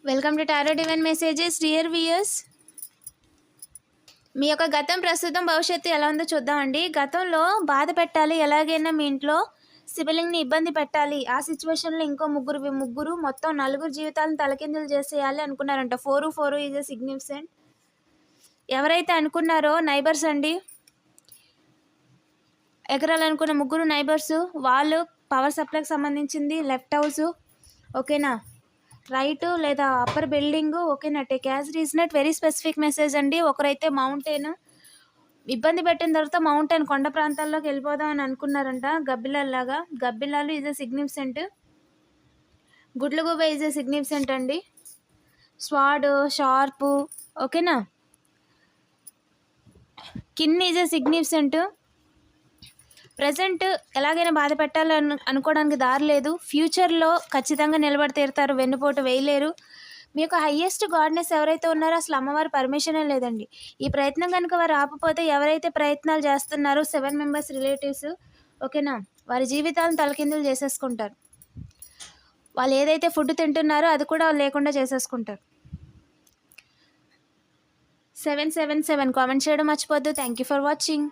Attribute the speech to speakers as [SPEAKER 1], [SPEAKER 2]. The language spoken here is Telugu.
[SPEAKER 1] Welcome to tarot divine messages dear viewers. మీ యొక్క గతం, ప్రస్తుతం, భవిష్యత్తు ఎలా ఉందో చూద్దామండి. గతంలో బాధ పెట్టాలి, ఎలాగైనా మీ ఇంట్లో సిబిలింగ్ని ఇబ్బంది పెట్టాలి, ఆ సిచ్యువేషన్లో ఇంకో ముగ్గురు మొత్తం నలుగురు జీవితాలను తలకిందులు చేసేయాలి అనుకున్నారంట. 4 ఈజ్ ఎ సిగ్నిఫికెంట్. ఎవరైతే అనుకున్నారో నైబర్స్ అండి, ఎగరాలనుకున్న ముగ్గురు నైబర్స్, వాళ్ళు పవర్ సప్లైకి సంబంధించింది లెఫ్ట్ హౌస్, ఓకేనా, రైట్ లేదా అప్పర్ బిల్డింగ్, ఓకేనా. Take as రీజనెట్ very specific message అండి. ఒకరైతే మౌంటైన్ ఇబ్బంది పెట్టిన తర్వాత మౌంటైన్ కొండ ప్రాంతాల్లోకి వెళ్ళిపోదాం అని అనుకున్నారంట. గబ్బిలాల్లాగా, గబ్బిలాలు ఈజ్ ఎ సిగ్నిఫికెంట్. గుడ్లగూబ ఈజ్ ఎ సిగ్నిఫికెంట్ అండి. స్వాడ్, షార్ప్, ఓకేనా. Kin is a significant. Present ఎలాగైనా బాధ పెట్టాలని అనుకోవడానికి దారి లేదు, ఫ్యూచర్లో ఖచ్చితంగా నిలబడి తీరుతారు, వెన్నుపోటు వేయలేరు. మీ యొక్క హయ్యెస్ట్ గాడ్నెస్ ఎవరైతే ఉన్నారో అసలు అమ్మవారి పర్మిషనే లేదండి. ఈ ప్రయత్నం కనుక వారు ఆపపోతే ఎవరైతే ప్రయత్నాలు చేస్తున్నారో 7 మెంబర్స్ రిలేటివ్స్, ఓకేనా, వారి జీవితాలను తలకిందులు చేసేసుకుంటారు. వాళ్ళు ఏదైతే ఫుడ్ తింటున్నారో అది కూడా లేకుండా చేసేసుకుంటారు. 777 కామెంట్ చేయడం మర్చిపోద్దు. Thank you for watching.